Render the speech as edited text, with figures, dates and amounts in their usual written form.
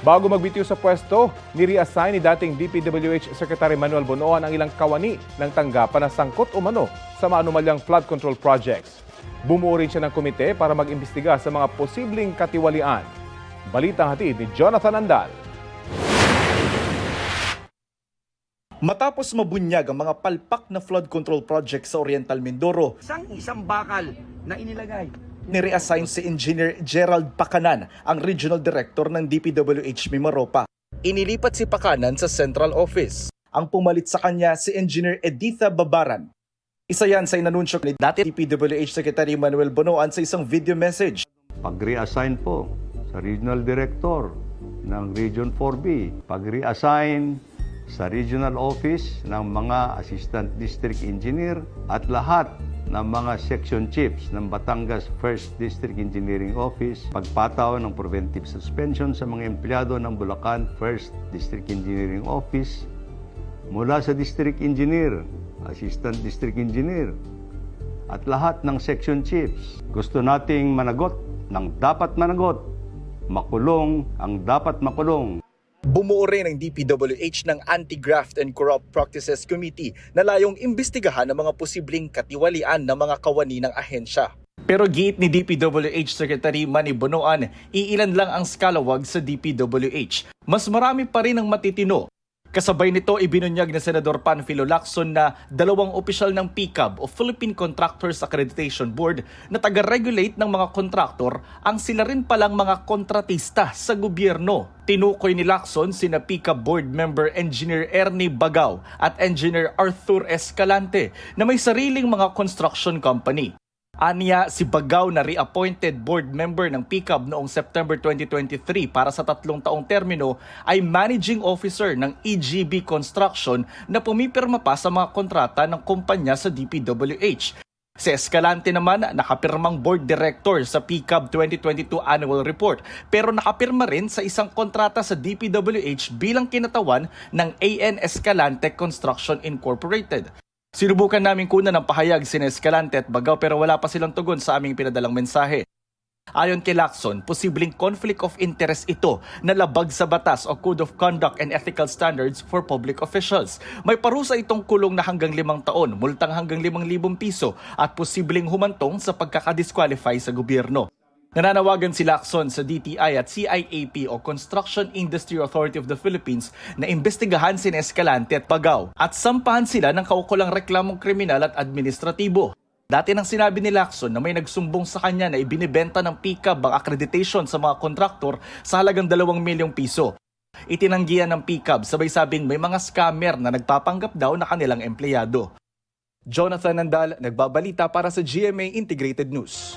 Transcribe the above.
Bago magbitiw sa pwesto, ni-reassign ni dating DPWH Secretary Manuel Bonoan ang ilang kawani ng tanggapan na sangkot umano sa maanumalyang flood control projects. Bumuo rin siya ng komite para mag-imbestiga sa mga posibleng katiwalian. Balitang hatid ni Jonathan Andal. Matapos mabunyag ang mga palpak na flood control project sa Oriental Mindoro, Isang bakal na inilagay. ni-reassign si Engineer Gerald Pacanan, ang Regional Director ng DPWH Mimaropa. Inilipat si Pacanan sa Central Office. Ang pumalit sa kanya si Engineer Editha Babaran. Isa yan sa inanunsyo ni dati DPWH Secretary Manuel Bonoan sa isang video message. Pag-reassign po sa Regional Director ng Region 4B, pag-reassign sa Regional Office ng mga Assistant District Engineer at lahat ng mga Section Chiefs ng Batangas 1st District Engineering Office, pagpataw ng preventive suspension sa mga empleyado ng Bulacan 1st District Engineering Office mula sa District Engineer, Assistant District Engineer at lahat ng Section Chiefs. Gusto nating managot ng dapat managot, makulong ang dapat makulong. Bumuo rin ang DPWH ng Anti-Graft and Corrupt Practices Committee na layong imbestigahan ang mga posibleng katiwalian ng mga kawani ng ahensya. Pero giit ni DPWH Secretary Manny Bonoan, iilan lang ang skalawag sa DPWH. Mas marami pa rin ang matitino. Kasabay nito, ibinunyag ni Senador Panfilo Lacson na 2 opisyal ng PCAB o Philippine Contractors Accreditation Board na taga-regulate ng mga kontraktor ang sila rin palang mga kontratista sa gobyerno. Tinukoy ni Lacson sina PCAB Board Member Engineer Ernie Bagaw at Engineer Arthur Escalante na may sariling mga construction company. Aniya, si Bagaw na reappointed board member ng PCAB noong September 2023 para sa 3 taong termino ay managing officer ng EGB Construction na pumipirma pa sa mga kontrata ng kumpanya sa DPWH. Si Escalante naman nakapirmang board director sa PCAB 2022 Annual Report pero nakapirma rin sa isang kontrata sa DPWH bilang kinatawan ng AN Escalante Construction Incorporated. Sinubukan namin kunan ng pahayag si Escalante at Bagaw pero wala pa silang tugon sa aming pinadalang mensahe. Ayon kay Lacson, posibleng conflict of interest ito na labag sa batas o Code of Conduct and Ethical Standards for Public Officials. May parusa itong kulong na hanggang 5 taon, multang hanggang 5,000 piso at posibleng humantong sa pagkakadisqualify sa gobyerno. Nananawagan si Lacson sa DTI at CIAP o Construction Industry Authority of the Philippines na imbestigahan si Escalante at Bagaw at sampahan sila ng kaukulang reklamong kriminal at administratibo. Dati nang sinabi ni Lacson na may nagsumbong sa kanya na ibinibenta ng PCAB ang accreditation sa mga kontraktor sa halagang 2 milyong piso. Itinanggihan ng PCAB sabay sabing may mga scammer na nagpapanggap daw na kanilang empleyado. Jonathan Andal, nagbabalita para sa GMA Integrated News.